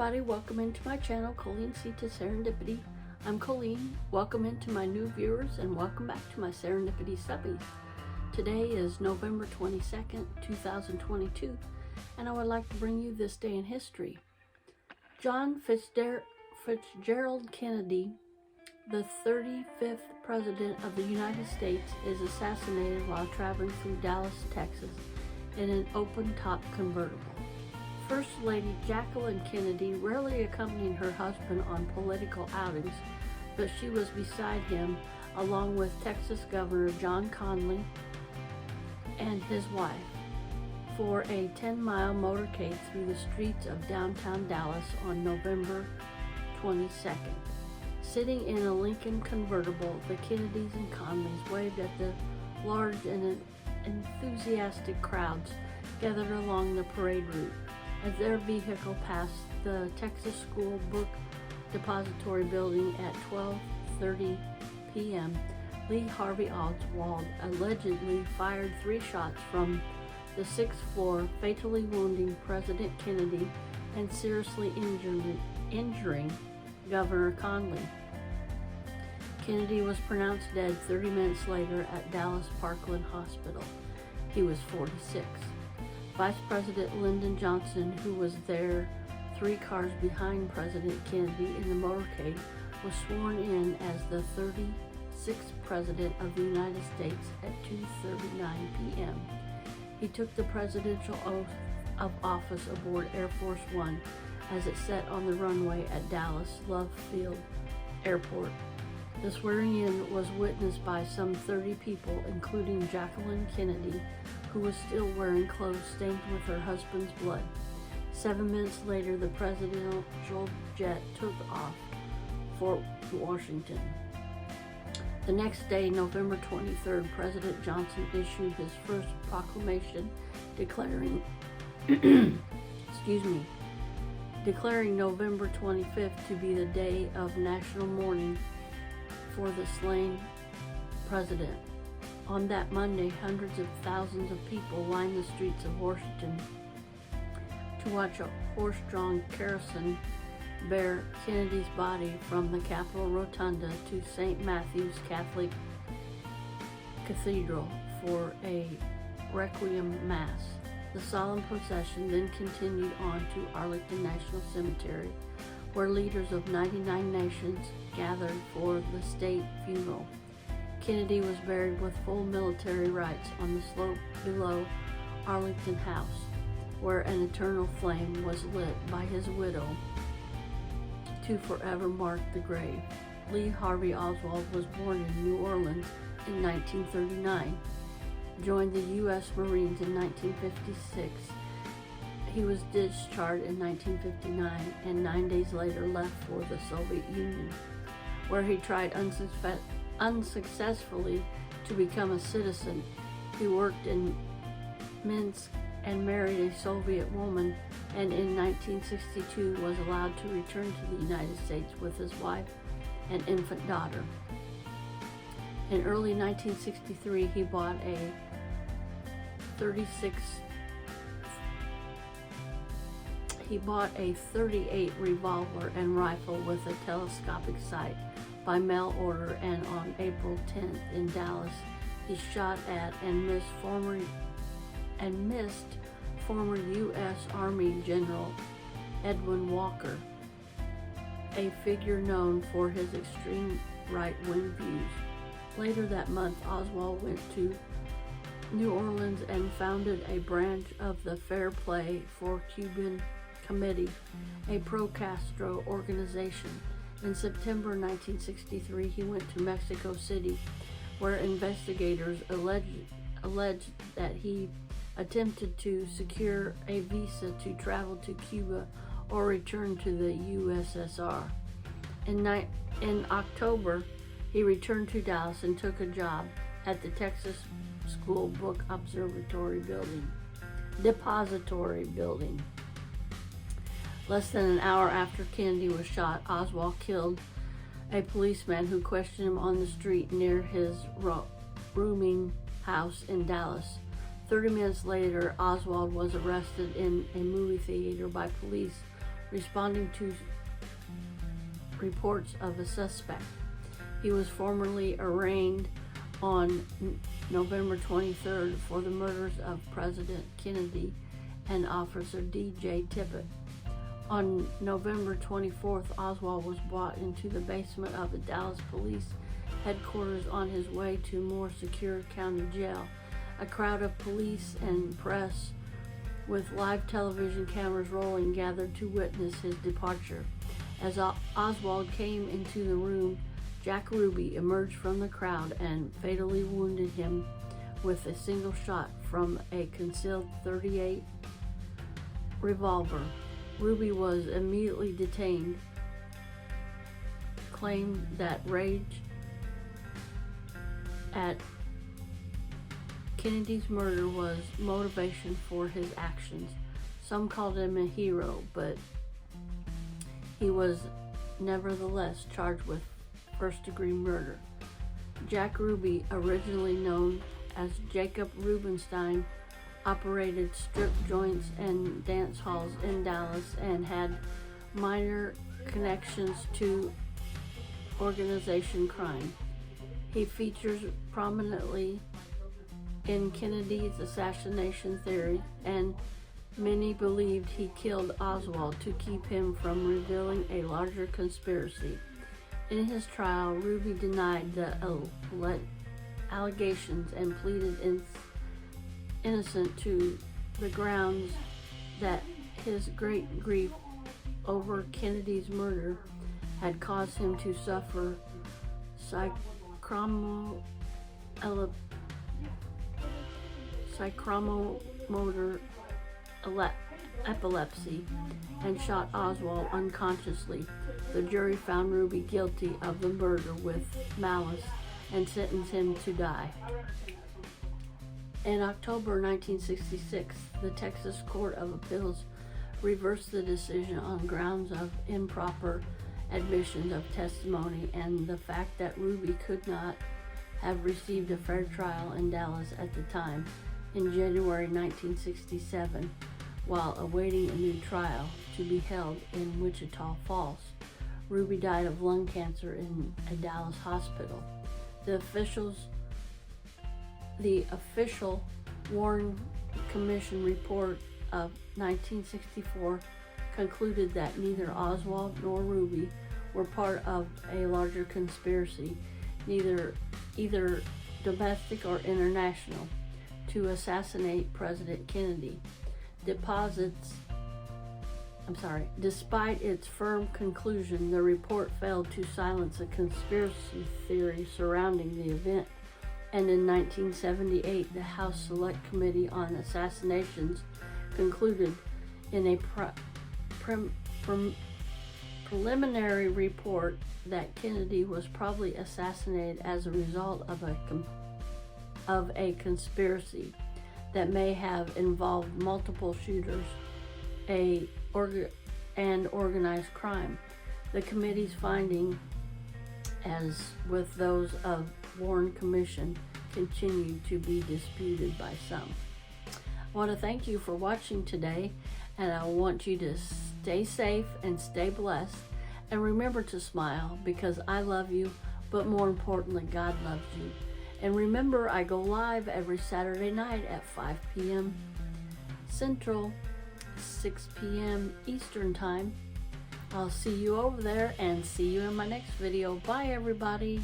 everybody, welcome into my channel, Colleen C to Serendipity. I'm Colleen. Welcome into my new viewers and welcome back to my Serendipity subbies. Today is November 22nd, 2022, and I would like to bring you this day in history. John Fitzgerald Kennedy, the 35th President of the United States, is assassinated while traveling through Dallas, Texas in an open-top convertible. First Lady Jacqueline Kennedy rarely accompanied her husband on political outings, but she was beside him along with Texas Governor John Conley and his wife for a 10-mile motorcade through the streets of downtown Dallas on November 22nd. Sitting in a Lincoln convertible, the Kennedys and Conleys waved at the large and enthusiastic crowds gathered along the parade route. As their vehicle passed the Texas School Book Depository building at 12:30 p.m., Lee Harvey Oswald allegedly fired 3 shots from the 6th floor, fatally wounding President Kennedy and seriously injuring Governor Conley. Kennedy was pronounced dead 30 minutes later at Dallas Parkland Hospital. He was 46. Vice President Lyndon Johnson, who was there 3 cars behind President Kennedy in the motorcade, was sworn in as the 36th President of the United States at 2:39 p.m. He took the presidential oath of office aboard Air Force One as it set on the runway at Dallas Love Field Airport. The swearing-in was witnessed by some 30 people, including Jacqueline Kennedy, who was still wearing clothes stained with her husband's blood. 7 minutes later, the presidential jet took off for Washington. The next day, November 23rd, President Johnson issued his first proclamation declaring declaring November 25th to be the day of national mourning for the slain president. On that Monday, hundreds of thousands of people lined the streets of Washington to watch a horse-drawn carousel bear Kennedy's body from the Capitol Rotunda to St. Matthew's Catholic Cathedral for a requiem mass. The solemn procession then continued on to Arlington National Cemetery, where leaders of 99 nations gathered for the state funeral. Kennedy was buried with full military rites on the slope below Arlington House, where an eternal flame was lit by his widow to forever mark the grave. Lee Harvey Oswald was born in New Orleans in 1939, joined the U.S. Marines in 1956. He was discharged in 1959 and 9 days later left for the Soviet Union, where he tried unsuccessfully to become a citizen. He worked in Minsk and married a Soviet woman, and in 1962 was allowed to return to the United States with his wife and infant daughter. In early 1963, he bought a 38 revolver and rifle with a telescopic sight by mail order, and on April 10th in Dallas, he shot at and missed former U.S. Army General Edwin Walker, a figure known for his extreme right-wing views. Later that month, Oswald went to New Orleans and founded a branch of the Fair Play for Cuban Committee, a pro-Castro organization. In September 1963, he went to Mexico City, where investigators alleged that he attempted to secure a visa to travel to Cuba or return to the USSR. In October, he returned to Dallas and took a job at the Texas School Book Depository building. Less than an hour after Kennedy was shot, Oswald killed a policeman who questioned him on the street near his rooming house in Dallas. 30 minutes later, Oswald was arrested in a movie theater by police responding to reports of a suspect. He was formally arraigned on November 23rd for the murders of President Kennedy and Officer D.J. Tippit. On November 24th, Oswald was brought into the basement of the Dallas Police headquarters on his way to more secure county jail. A crowd of police and press with live television cameras rolling gathered to witness his departure. As Oswald came into the room, Jack Ruby emerged from the crowd and fatally wounded him with a single shot from a concealed .38 revolver. Ruby was immediately detained, claimed that rage at Kennedy's murder was motivation for his actions. Some called him a hero, but he was nevertheless charged with first-degree murder. Jack Ruby, originally known as Jacob Rubenstein, operated strip joints and dance halls in Dallas and had minor connections to organization crime. He features prominently in Kennedy's assassination theory, and many believed he killed Oswald to keep him from revealing a larger conspiracy. In his trial, Ruby denied the allegations and pleaded innocent to the grounds that his great grief over Kennedy's murder had caused him to suffer psychomotor epilepsy and shot Oswald unconsciously. The jury found Ruby guilty of the murder with malice and sentenced him to die. In October 1966, the Texas Court of Appeals reversed the decision on grounds of improper admission of testimony and the fact that Ruby could not have received a fair trial in Dallas at the time. In January 1967, while awaiting a new trial to be held in Wichita Falls, Ruby died of lung cancer in a Dallas hospital. The official Warren Commission report of 1964 concluded that neither Oswald nor Ruby were part of a larger conspiracy, either domestic or international, to assassinate President Kennedy. Despite its firm conclusion, the report failed to silence a conspiracy theory surrounding the event, and in 1978, the House Select Committee on Assassinations concluded in a preliminary report that Kennedy was probably assassinated as a result of a conspiracy that may have involved multiple shooters and organized crime. The committee's finding, as with those of Warren Commission, continue to be disputed by some. I want to thank you for watching today, and I want you to stay safe and stay blessed, and remember to smile, because I love you, but more importantly, God loves you. And remember, I go live every Saturday night at 5 p.m. Central, 6 p.m. Eastern Time. I'll see you over there and see you in my next video. Bye, everybody.